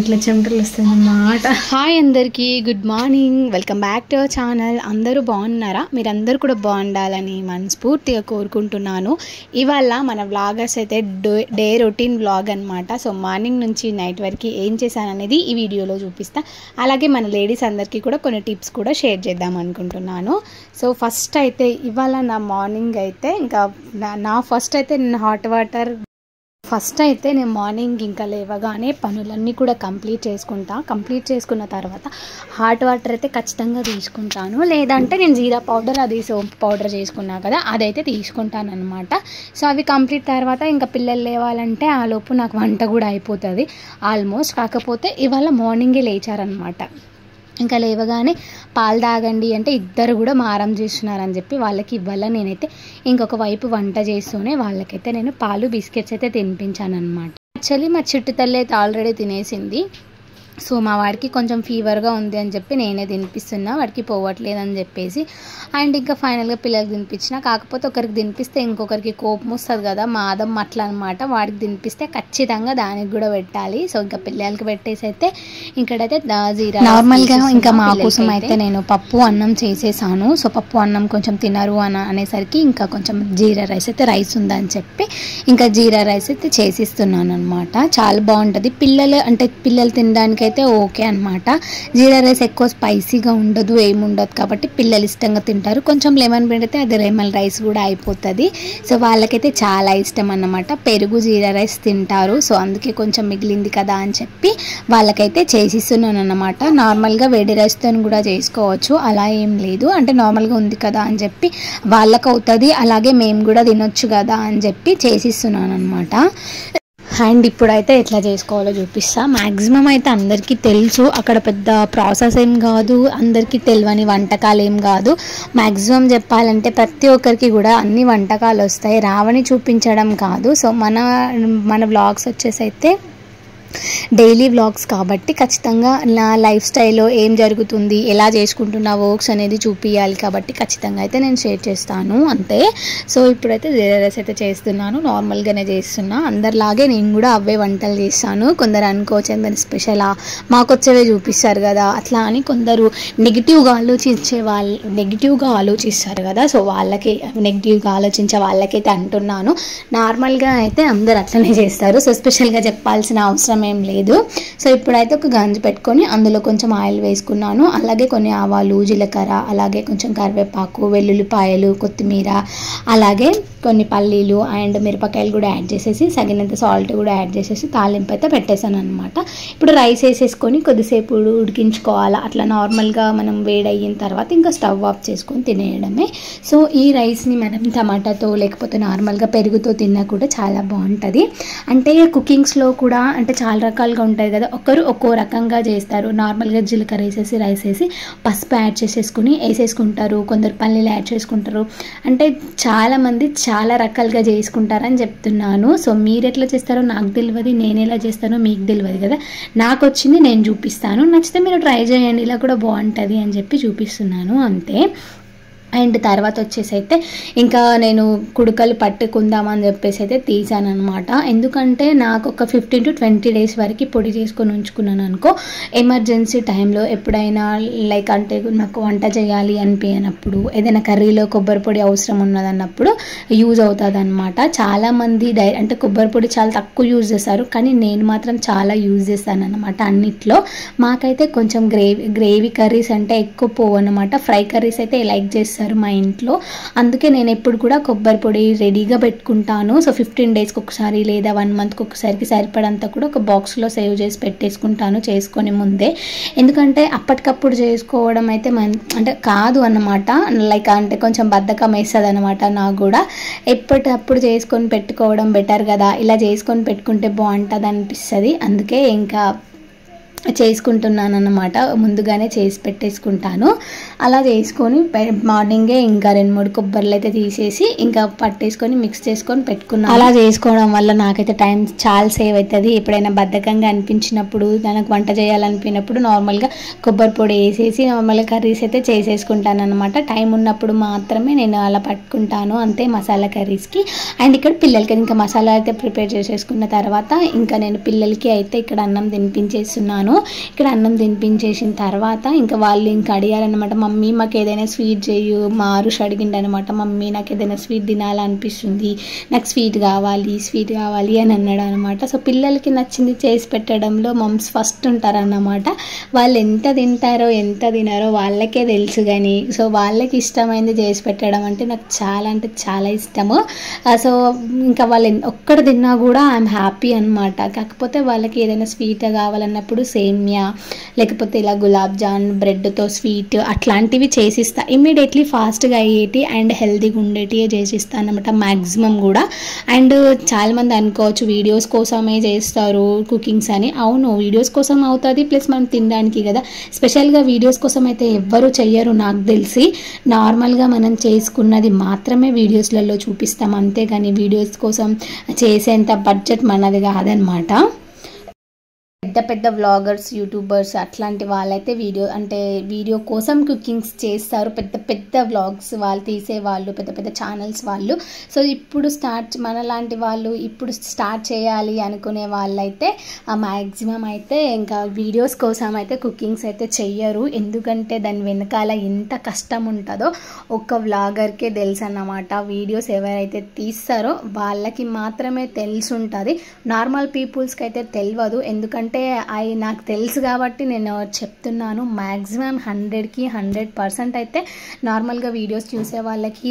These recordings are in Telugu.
ఇట్లా చెమటలు వస్తుంది అన్నమాట. హాయ్ అందరికీ, good morning, welcome back to our channel. అందరూ బాగున్నారా? మీరందరూ కూడా బాగుండాలని మనస్ఫూర్తిగా కోరుకుంటున్నాను. ఇవాళ మన వ్లాగర్స్ అయితే డే రొటీన్ వ్లాగ్ అనమాట. సో మార్నింగ్ నుంచి నైట్ వరకు ఏం చేశాననేది ఈ వీడియోలో చూపిస్తా. అలాగే మన లేడీస్ అందరికీ కూడా కొన్ని టిప్స్ కూడా షేర్ చేద్దాం అనుకుంటున్నాను. సో ఫస్ట్ అయితే ఇవాళ నా మార్నింగ్ అయితే ఇంకా ఫస్ట్ అయితే నేను హాట్ వాటర్ నేను మార్నింగ్ ఇంకా లేవగానే పనులన్నీ కూడా కంప్లీట్ చేసుకున్న తర్వాత హాట్ వాటర్ అయితే ఖచ్చితంగా తీసుకుంటాను. లేదంటే నేను జీరా పౌడర్, అది సోంపు పౌడర్ చేసుకున్నా కదా, అదైతే తీసుకుంటాను అనమాట. సో అవి కంప్లీట్ తర్వాత ఇంకా పిల్లలు లేవాలంటే ఆ లోపు నాకు వంట కూడా అయిపోతుంది ఆల్మోస్ట్. కాకపోతే ఇవాళ మార్నింగే లేచారనమాట. ఇంకా లేవగానే పాలు తాగండి అంటే ఇద్దరు కూడా మారం చేస్తున్నారని చెప్పి వాళ్ళకి ఇవ్వాల నేనైతే ఇంకొక వైపు వంట చేస్తూనే వాళ్ళకైతే నేను పాలు బిస్కెట్స్ అయితే తినిపించాను అనమాట. యాక్చువల్లీ మా చిట్టు తల్లి అయితే ఆల్రెడీ తినేసింది. సో మా వాడికి కొంచెం ఫీవర్గా ఉంది అని చెప్పి నేనే తినిపిస్తున్నా, వాడికి పోవట్లేదు అని చెప్పేసి. అండ్ ఇంకా ఫైనల్గా పిల్లలకి తినిపించిన. కాకపోతే ఒకరికి తినిపిస్తే ఇంకొకరికి కోపం వస్తుంది కదా, మాదం అట్లా అనమాట. వాడికి తినిపిస్తే ఖచ్చితంగా దానికి కూడా పెట్టాలి. సో ఇంకా పిల్లలకి పెట్టేసి అయితే ఇక్కడైతే జీరా నార్మల్గా ఇంకా మా కోసం అయితే నేను పప్పు అన్నం చేసేసాను. సో పప్పు అన్నం కొంచెం తినరు అనేసరికి ఇంకా కొంచెం జీరా రైస్ అయితే రైస్ ఉందని చెప్పి ఇంకా జీరా రైస్ అయితే చేసిస్తున్నాను అనమాట. చాలా బాగుంటుంది. పిల్లలు తినడానికి అయితే ఓకే అనమాట. జీరా రైస్ ఎక్కువ స్పైసీగా ఉండదు, ఏముండదు కాబట్టి పిల్లలు ఇష్టంగా తింటారు. కొంచెం లెమన్ పెడితే అది లెమన్ రైస్ కూడా అయిపోతుంది. సో వాళ్ళకైతే చాలా ఇష్టం అన్నమాట. పెరుగు జీరా రైస్ తింటారు. సో అందుకే కొంచెం మిగిలింది కదా అని చెప్పి వాళ్ళకైతే చేసిస్తున్నాను అన్నమాట. నార్మల్గా వేడి రైస్తో కూడా చేసుకోవచ్చు, అలా ఏం లేదు. అంటే నార్మల్గా ఉంది కదా అని చెప్పి వాళ్ళకు అవుతుంది, అలాగే మేము కూడా తినొచ్చు కదా అని చెప్పి చేసిస్తున్నాను అనమాట. అండ్ ఇప్పుడైతే ఎట్లా చేసుకోవాలో చూపిస్తా. మ్యాక్సిమం అయితే అందరికీ తెలుసు, అక్కడ పెద్ద ప్రాసెస్ ఏం కాదు, అందరికీ తెలియని వంటకాలు ఏం కాదు. మ్యాక్సిమం చెప్పాలంటే ప్రతి ఒక్కరికి కూడా అన్ని వంటకాలు వస్తాయి, రావని చూపించడం కాదు. సో మన వ్లాగ్స్ వచ్చేసి అయితే డైలీ వ్లాగ్స్ కాబట్టి ఖచ్చితంగా నా లైఫ్ స్టైల్లో ఏం జరుగుతుంది, ఎలా చేసుకుంటున్నా వర్క్స్ అనేది చూపించాలి కాబట్టి ఖచ్చితంగా అయితే నేను షేర్ చేస్తాను అంతే. సో ఇప్పుడైతే జీరా రైస్ అయితే చేస్తున్నాను, నార్మల్గానే చేస్తున్నా. అందరిలాగే నేను కూడా అవే వంటలు చేస్తాను. కొందరు అనుకోవచ్చు దాని స్పెషలా, మాకు వచ్చేవే చూపిస్తారు కదా అట్లా అని కొందరు నెగిటివ్గా ఆలోచిస్తారు కదా. సో వాళ్ళకి నెగిటివ్గా ఆలోచించే వాళ్ళకైతే అంటున్నాను, నార్మల్గా అయితే అందరు అట్లనే చేస్తారు. సో స్పెషల్గా చెప్పాల్సిన అవసరం ఏం లేదు. సో ఇప్పుడైతే ఒక గంజి పెట్టుకొని అందులో కొంచెం ఆయిల్ వేసుకున్నాను. అలాగే కొన్ని ఆవాలు, జీలకర్ర, అలాగే కొంచెం కరివేపాకు, వెల్లుల్లిపాయలు, కొత్తిమీర, అలాగే కొన్ని పల్లీలు అండ్ మిరపకాయలు కూడా యాడ్ చేసేసి తగినంత సాల్ట్ కూడా యాడ్ చేసేసి తాలింపు అయితే పెట్టేశాను అనమాట. ఇప్పుడు రైస్ వేసేసుకొని కొద్దిసేపు ఉడికించుకోవాలి. అట్లా నార్మల్గా మనం వేడయిన తర్వాత ఇంకా స్టవ్ ఆఫ్ చేసుకొని తినేయడమే. సో ఈ రైస్ని మనం టమాటాతో లేకపోతే నార్మల్గా పెరుగుతో తిన్నా కూడా చాలా బాగుంటుంది. అంటే కుకింగ్స్లో కూడా అంటే చాలా రకాలుగా ఉంటాయి కదా, ఒకరు ఒక్కో రకంగా చేస్తారు. నార్మల్గా జీలకర్ర వేసేసి రైస్ వేసి పసుపు యాడ్ వేసేసుకుంటారు, కొందరు పల్లీలు యాడ్ చేసుకుంటారు. అంటే చాలామంది చాలా రకాలుగా చేసుకుంటారని చెప్తున్నాను. సో మీరు ఎట్లా చేస్తారో నాకు తెలియదు, నేను ఎలా చేస్తానో మీకు తెలియదు కదా. నాకు వచ్చింది నేను చూపిస్తాను, నచ్చితే మీరు ట్రై చేయండి, ఇలా కూడా బాగుంటుంది అని చెప్పి చూపిస్తున్నాను అంతే. అండ్ తర్వాత వచ్చేసి అయితే ఇంకా నేను కుడుకలు పట్టుకుందామని చెప్పేసి అయితే తీసాను అనమాట. ఎందుకంటే నాకు ఒక 15 to 20 days వరకు పొడి చేసుకొని ఉంచుకున్నాను అనుకో, ఎమర్జెన్సీ టైంలో ఎప్పుడైనా లైక్ అంటే నాకు వంట చేయాలి అనిపించినప్పుడు, ఏదైనా కర్రీలో కొబ్బరి పొడి అవసరం ఉన్నదన్నప్పుడు యూజ్ అవుతుంది అనమాట. చాలామంది అంటే కొబ్బరి పొడి చాలా తక్కువ యూజ్ చేస్తారు, కానీ నేను మాత్రం చాలా యూజ్ చేస్తాను అనమాట అన్నిట్లో. మాకైతే కొంచెం గ్రేవీ కర్రీస్ అంటే ఎక్కువ పోవు అనమాట. ఫ్రై కర్రీస్ అయితే లైక్ చేస్తాను మా ఇంట్లో. అందుకే నేను ఎప్పుడు కూడా కొబ్బరి పొడి రెడీగా పెట్టుకుంటాను. సో 15 daysకి ఒకసారి లేదా 1 monthకి ఒకసారికి సరిపడంతా కూడా ఒక బాక్స్లో సేవ్ చేసి పెట్టేసుకుంటాను చేసుకొని ముందే. ఎందుకంటే అప్పటికప్పుడు చేసుకోవడం అయితే అంటే కాదు అన్నమాట. లైక్ అంటే కొంచెం బద్ధకం వేస్తుంది అనమాట నాకు కూడా. ఎప్పటికప్పుడు చేసుకొని పెట్టుకోవడం బెటర్ కదా, ఇలా చేసుకొని పెట్టుకుంటే బాగుంటుంది అనిపిస్తుంది. అందుకే ఇంకా చేసుకుంటున్నాను అన్నమాట. ముందుగానే చేసి పెట్టేసుకుంటాను. అలా చేసుకొని మార్నింగే ఇంకా 2-3 కొబ్బరిలు అయితే తీసేసి ఇంకా పట్టేసుకొని మిక్స్ చేసుకొని పెట్టుకున్నాను. అలా చేసుకోవడం వల్ల నాకైతే టైం చాలా సేవ్ అవుతుంది. ఎప్పుడైనా బద్ధకంగా అనిపించినప్పుడు, నాకు వంట చేయాలనిపినప్పుడు నార్మల్గా కొబ్బరి పొడి వేసేసి నార్మల్గా కర్రీస్ అయితే చేసేసుకుంటాను అనమాట. టైం ఉన్నప్పుడు మాత్రమే నేను అలా పట్టుకుంటాను అంతే మసాలా కర్రీస్కి. అండ్ ఇక్కడ పిల్లలకి ఇంకా మసాలా అయితే ప్రిపేర్ చేసేసుకున్న తర్వాత ఇంకా నేను పిల్లలకి అయితే ఇక్కడ అన్నం తినిపించేస్తున్నాను. ఇక్కడ అన్నం తినిపించేసిన తర్వాత ఇంకా వాళ్ళు ఇంకా అడిగారనమాట, మమ్మీ మాకు ఏదైనా స్వీట్ చేయు. మా ఆరుష్ అడిగిండనమాట, మమ్మీ నాకు ఏదైనా స్వీట్ తినాలనిపిస్తుంది, నాకు స్వీట్ కావాలి అని అన్నాడు అనమాట. సో పిల్లలకి నచ్చింది చేసి పెట్టడంలో మమ్స్ ఫస్ట్ ఉంటారన్నమాట. వాళ్ళు ఎంత తింటారో ఎంత తినారో వాళ్ళకే తెలుసు. కానీ సో వాళ్ళకి ఇష్టమైంది చేసి పెట్టడం అంటే నాకు చాలా అంటే చాలా ఇష్టము. సో ఇంకా వాళ్ళు ఒక్కటి తిన్నా కూడా ఐఎమ్ హ్యాపీ అనమాట. కాకపోతే వాళ్ళకి ఏదైనా స్వీట్ కావాలన్నప్పుడు సేమియా లేకపోతే ఇలా గులాబ్ జామ్ బ్రెడ్తో స్వీట్ అట్లాంటివి చేసిస్తా. ఇమ్మీడియట్లీ ఫాస్ట్గా అయ్యేటి అండ్ హెల్తీగా ఉండేటివే చేసిస్తాను అనమాట మ్యాక్సిమం కూడా. అండ్ చాలామంది అనుకోవచ్చు వీడియోస్ కోసమే చేస్తారు కుకింగ్స్ అని. అవును, వీడియోస్ కోసం అవుతుంది, ప్లస్ మనం తినడానికి కదా. స్పెషల్గా వీడియోస్ కోసం అయితే ఎవ్వరూ చెయ్యరు నాకు తెలిసి. నార్మల్గా మనం చేసుకున్నది మాత్రమే వీడియోస్లలో చూపిస్తాం, అంతేగాని వీడియోస్ కోసం చేసేంత బడ్జెట్ మనది కాదనమాట. పెద్ద పెద్ద వ్లాగర్స్, యూట్యూబర్స్ అట్లాంటి వాళ్ళైతే వీడియో కోసం కుకింగ్స్ చేస్తారు. పెద్ద పెద్ద వ్లాగ్స్ వాళ్ళు తీసేవాళ్ళు, పెద్ద పెద్ద ఛానల్స్ వాళ్ళు. సో ఇప్పుడు మనలాంటి వాళ్ళు ఇప్పుడు స్టార్ట్ చేయాలి అనుకునే వాళ్ళైతే మ్యాక్సిమం అయితే ఇంకా వీడియోస్ కోసం అయితే కుకింగ్స్ అయితే చెయ్యరు. ఎందుకంటే దాని వెనకాల ఎంత కష్టం ఉంటుందో ఒక వ్లాగర్కే తెలుసు అన్నమాట. వీడియోస్ ఎవరైతే తీస్తారో వాళ్ళకి మాత్రమే తెలిసి ఉంటుంది, నార్మల్ పీపుల్స్కి అయితే తెలియదు. ఎందుకంటే అవి నాకు తెలుసు కాబట్టి నేను చెప్తున్నాను. మ్యాక్సిమం 100కి 100% అయితే నార్మల్గా వీడియోస్ చూసే వాళ్ళకి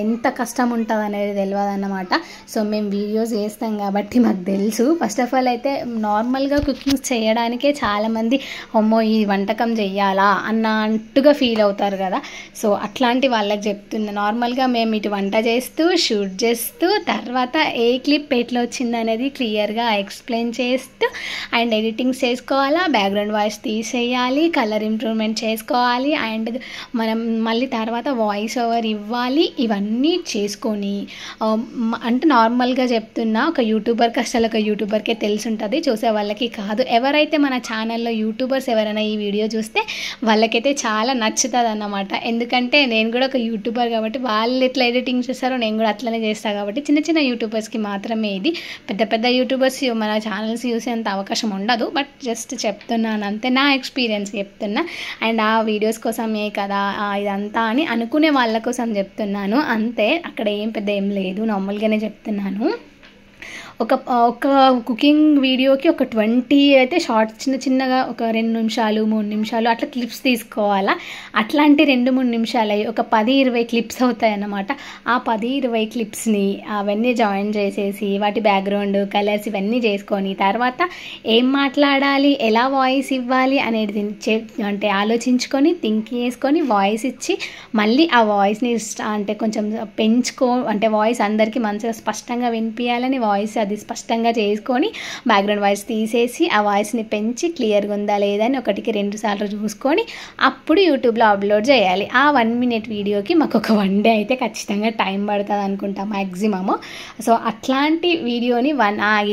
ఎంత కష్టం ఉంటుంది అనేది తెలియదు అన్నమాట. సో మేము వీడియోస్ చేస్తాం కాబట్టి మాకు తెలుసు. ఫస్ట్ ఆఫ్ ఆల్ అయితే నార్మల్గా కుకింగ్స్ చేయడానికే చాలామంది అమ్మో ఈ వంటకం చెయ్యాలా అన్నట్టుగా ఫీల్ అవుతారు కదా. సో అట్లాంటి వాళ్ళకి చెప్తున్నా, నార్మల్గా మేము ఇటు వంట చేస్తూ షూట్ చేస్తూ తర్వాత ఏ క్లిప్ ఎట్లా వచ్చింది అనేది క్లియర్గా ఎక్స్ప్లెయిన్ చేస్తూ అండ్ ఎడిటింగ్స్ చేసుకోవాలా, బ్యాక్గ్రౌండ్ వాయిస్ తీసేయాలి, కలర్ ఇంప్రూవ్మెంట్ చేసుకోవాలి, అండ్ మనం మళ్ళీ తర్వాత వాయిస్ ఓవర్ ఇవ్వాలి. ఇవన్నీ చేసుకొని అంటే నార్మల్గా చెప్తున్నా, ఒక యూట్యూబర్ కష్టాలు ఒక యూట్యూబర్కే తెలిసి ఉంటుంది, చూసే వాళ్ళకి కాదు. ఎవరైతే మన ఛానల్లో యూట్యూబర్స్ ఎవరైనా ఈ వీడియో చూస్తే వాళ్ళకైతే చాలా నచ్చుతుంది అన్నమాట. ఎందుకంటే నేను కూడా ఒక యూట్యూబర్ కాబట్టి వాళ్ళు ఎట్లా ఎడిటింగ్ చేస్తారో నేను కూడా అట్లనే చేస్తాను కాబట్టి చిన్న చిన్న యూట్యూబర్స్కి మాత్రమే ఇది. పెద్ద పెద్ద యూట్యూబర్స్ మన ఛానల్స్ చూసేంత అవకాశం ఉండదు. బట్ జస్ట్ చెప్తున్నాను అంతే, నా ఎక్స్పీరియన్స్ చెప్తున్నా. అండ్ ఆ వీడియోస్ కోసమే కదా ఇదంతా అని అనుకునే వాళ్ళ కోసం చెప్తున్నాను అంతే. అక్కడ ఏం పెద్ద ఏం లేదు, నార్మల్గానే చెప్తున్నాను. ఒక కుకింగ్ వీడియోకి ఒక 20 అయితే షార్ట్స్ చిన్నగా ఒక 2 నిమిషాలు 3 నిమిషాలు అట్లా క్లిప్స్ తీసుకోవాలా. అట్లాంటి 2-3 నిమిషాలు అయ్యి ఒక 10-20 క్లిప్స్ అవుతాయి అన్నమాట. ఆ 10-20 క్లిప్స్ని అవన్నీ జాయిన్ చేసేసి వాటి బ్యాక్గ్రౌండ్ కలర్స్ ఇవన్నీ చేసుకొని తర్వాత ఏం మాట్లాడాలి, ఎలా వాయిస్ ఇవ్వాలి అనేది అంటే ఆలోచించుకొని థింక్ చేసుకొని వాయిస్ ఇచ్చి మళ్ళీ ఆ వాయిస్ని అంటే కొంచెం అంటే వాయిస్ అందరికీ మంచిగా స్పష్టంగా వినిపించాలని వాయిస్ అది స్పష్టంగా చేసుకొని బ్యాక్గ్రౌండ్ వాయిస్ తీసేసి ఆ వాయిస్ని పెంచి క్లియర్గా ఉందా లేదా అని 1-2 సార్లు చూసుకొని అప్పుడు యూట్యూబ్లో అప్లోడ్ చేయాలి. ఆ 1 minute వీడియోకి మాకు ఒక 1 day అయితే ఖచ్చితంగా టైం పడుతుంది అనుకుంటా మ్యాక్సిమము. సో అట్లాంటి వీడియోని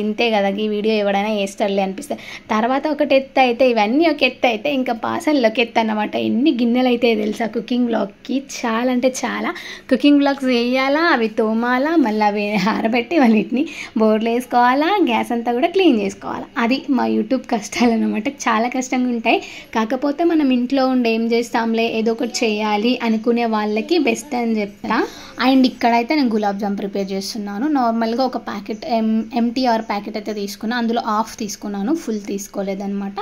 ఇంతే కదా ఈ వీడియో ఎవడైనా వేస్తాడులే అనిపిస్తుంది. తర్వాత ఒకటి ఎత్తు అయితే ఇవన్నీ ఒక ఎత్తు అయితే ఇంకా పాసల్లోకి ఎత్తు అన్నమాట. ఎన్ని గిన్నెలు అయితే తెలుసా కుకింగ్ బ్లాగ్కి, చాలా అంటే చాలా. కుకింగ్ బ్లాగ్స్ వేయాలా, అవి తోమాలా, మళ్ళీ అవి ఆరబెట్టి వాళ్ళని బోర్లు వేసుకోవాలా, గ్యాస్ అంతా కూడా క్లీన్ చేసుకోవాలా. అది మా యూట్యూబ్ కష్టాలు అనమాట. చాలా కష్టంగా ఉంటాయి. కాకపోతే మనం ఇంట్లో ఉండి ఏం చేస్తాంలే ఏదో ఒకటి చేయాలి అనుకునే వాళ్ళకి బెస్ట్ అని చెప్తా. అండ్ ఇక్కడైతే నేను గులాబ్ జామ్ ప్రిపేర్ చేస్తున్నాను. నార్మల్గా ఒక ప్యాకెట్ ఎంటీఆర్ ప్యాకెట్ అయితే తీసుకున్నాను, అందులో హాఫ్ తీసుకున్నాను, ఫుల్ తీసుకోలేదన్నమాట.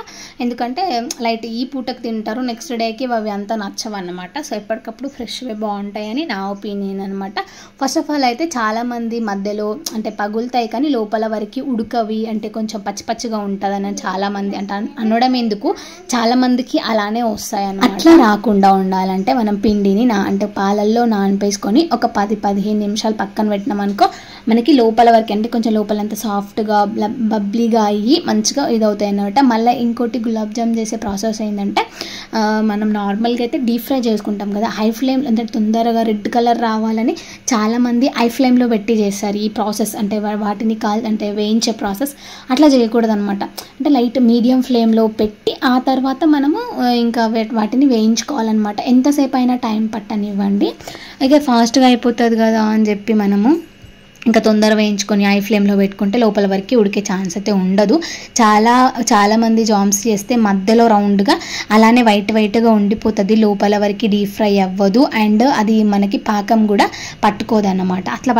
ఎందుకంటే లైట్ ఈ పూటకు తింటారు, నెక్స్ట్ డేకి అవి అంతా నచ్చవన్నమాట. సో ఎప్పటికప్పుడు ఫ్రెష్గా బాగుంటాయని నా ఒపీనియన్ అనమాట. ఫస్ట్ ఆఫ్ ఆల్ అయితే చాలామంది మధ్యలో అంటే పగులుతాయి కానీ లోపల వరకు ఉడకవి అంటే కొంచెం పచ్చి పచ్చిగా ఉంటుందని చాలామంది అంటే అనడం ఎందుకు, చాలామందికి అలానే వస్తాయన్నమాట. అట్లా రాకుండా ఉండాలంటే మనం పిండిని అంటే పాలల్లో నానపేసుకొని ఒక 10-15 నిమిషాలు పక్కన పెట్టినాం అనుకో మనకి లోపల వరకు అంటే కొంచెం లోపలంతా సాఫ్ట్గా బబ్లీగా అయ్యి మంచిగా ఇదవుతాయి అన్నమాట. మళ్ళీ ఇంకోటి గులాబ్ జామ్ చేసే ప్రాసెస్ ఏంటంటే మనం నార్మల్గా అయితే డీప్ ఫ్రై చేసుకుంటాం కదా, హై ఫ్లేమ్ అంటే తొందరగా రెడ్ కలర్ రావాలని చాలామంది హై ఫ్లేమ్లో పెట్టి చేస్తారు ఈ ప్రాసెస్. అంటే వాటిని అంటే వేయించే ప్రాసెస్ అట్లా చేయకూడదు అనమాట. అంటే లైట్ మీడియం ఫ్లేమ్లో పెట్టి ఆ తర్వాత మనము ఇంకా వాటిని వేయించుకోవాలన్నమాట. ఎంతసేపు అయినా టైం పట్టనివ్వండి, అయితే ఫాస్ట్గా అయిపోతుంది కదా అని చెప్పి మనము ఇంకా తొందర వేయించుకొని హై ఫ్లేమ్లో పెట్టుకుంటే లోపల వరకు ఉడికే ఛాన్స్ అయితే ఉండదు. చాలామంది జామ్స్ చేస్తే మధ్యలో రౌండ్గా అలానే వైట్గా ఉండిపోతుంది, లోపల వరకు డీప్ ఫ్రై అవ్వదు అండ్ అది మనకి పాకం కూడా పట్టుకోదన్నమాట. అట్లా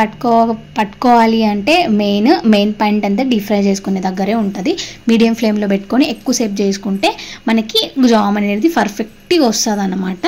పట్టుకోవాలి అంటే మెయిన్ పాయింట్ అంతా డీప్ ఫ్రై చేసుకునే దగ్గరే ఉంటుంది. మీడియం ఫ్లేమ్లో పెట్టుకొని ఎక్కువసేపు చేసుకుంటే మనకి జామ్ అనేది పర్ఫెక్ట్గా వస్తుంది అన్నమాట.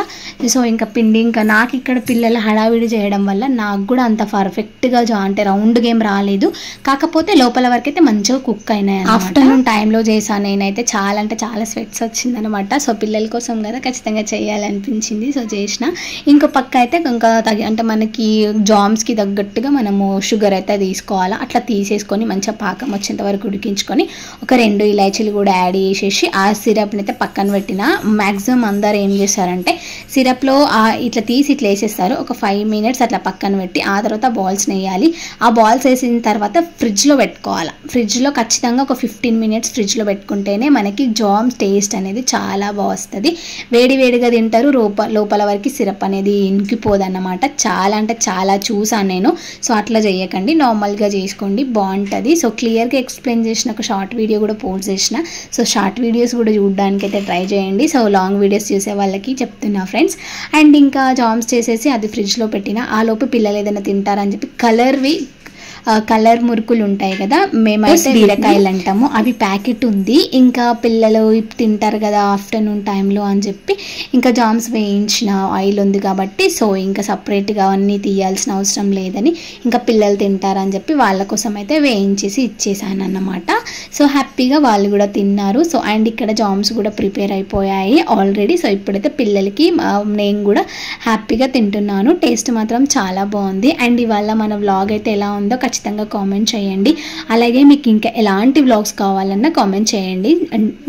సో ఇంకా పిండి ఇంకా నాకు ఇక్కడ పిల్లల హడావిడి చేయడం వల్ల నాకు కూడా అంత పర్ఫెక్ట్గా అంటే రౌండ్గా ఏం రాలేదు, కాకపోతే లోపల వరకు అయితే మంచిగా కుక్ అయినాయి. ఆఫ్టర్నూన్ టైంలో చేశాను నేనైతే, చాలా అంటే చాలా స్వెట్స్ వచ్చిందనమాట. సో పిల్లల కోసం కదా ఖచ్చితంగా చేయాలనిపించింది, సో చేసిన. ఇంకో పక్క అయితే ఇంకా అంటే మనకి జామ్స్కి తగ్గట్టుగా మనము షుగర్ అయితే తీసుకోవాలి. అట్లా తీసేసుకొని మంచిగా పాకం వచ్చేంత వరకు ఉడికించుకొని ఒక 2 ఇలాచీలు కూడా యాడ్ చేసేసి ఆ సిరప్ని అయితే పక్కన పెట్టిన. మ్యాక్సిమం అందరు ఏం చేస్తారంటే సిరప్లో ఇట్లా తీసి ఇట్లా వేసేస్తారు, ఒక 5 minutes అట్లా పక్కన పెట్టి ఆ తర్వాత బాల్స్ వేయాలి. ఆ బాల్స్ వేసిన తర్వాత ఫ్రిడ్జ్లో పెట్టుకోవాలి. ఫ్రిడ్జ్లో ఖచ్చితంగా ఒక 15 minutes ఫ్రిడ్జ్లో పెట్టుకుంటేనే మనకి జామ్ టేస్ట్ అనేది చాలా బాగా వస్తుంది. వేడిగా తింటారు, లోపల వరకు సిరప్ అనేది ఇంకిపోదు అన్నమాట. చాలా అంటే చాలా చూసాను నేను. సో అట్లా చేయకండి, నార్మల్గా చేసుకోండి, బాగుంటుంది. సో క్లియర్గా ఎక్స్ప్లెయిన్ చేసిన ఒక షార్ట్ వీడియో కూడా పోస్ట్ చేసిన. సో షార్ట్ వీడియోస్ కూడా చూడడానికి అయితే ట్రై చేయండి. సో లాంగ్ వీడియోస్ చూసే వాళ్ళకి చెప్తున్నా ఫ్రెండ్స్. అండ్ ఇంకా జామ్స్ చేసేసి అది ఫ్రిడ్జ్లో పెట్టిన. ఆ లోపు పిల్లలు ఏదైనా తింటారని చెప్పి కలర్ మురుకులు ఉంటాయి కదా, మేమైతే బీరకాయలు అంటాము, అవి ప్యాకెట్ ఉంది. ఇంకా పిల్లలు తింటారు కదా ఆఫ్టర్నూన్ టైంలో అని చెప్పి ఇంకా జామ్స్ వేయించిన ఆయిల్ ఉంది కాబట్టి సో ఇంకా సపరేట్గా అవన్నీ తీయాల్సిన అవసరం లేదని ఇంకా పిల్లలు తింటారని చెప్పి వాళ్ళ కోసం అయితే వేయించేసి ఇచ్చేసాను అన్నమాట. సో హ్యాపీగా వాళ్ళు కూడా తిన్నారు. సో అండ్ ఇక్కడ జామ్స్ కూడా ప్రిపేర్ అయిపోయాయి ఆల్రెడీ. సో ఇప్పుడైతే పిల్లలకి నేను కూడా హ్యాపీగా తింటున్నాను. టేస్ట్ మాత్రం చాలా బాగుంది. అండ్ ఇవాళ మన వ్లాగ్ అయితే ఎలా ఉందో ఖచ్చితంగా కామెంట్ చేయండి. అలాగే మీకు ఇంకా ఎలాంటి వ్లాగ్స్ కావాలన్నా కామెంట్ చేయండి,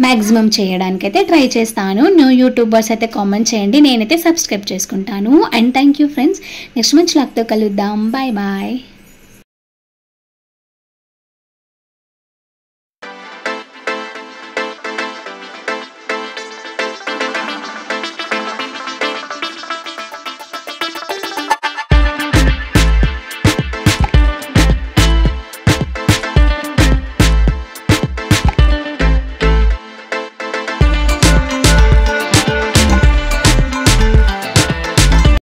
మ్యాక్సిమం చేయడానికి అయితే ట్రై చేస్తాను. న్యూ యూట్యూబర్స్ అయితే కామెంట్ చేయండి, నేనైతే సబ్స్క్రైబ్ చేసుకుంటాను. And thank you friends. Next మంచి వ్లాగ్తో కలుద్దాం. Bye bye.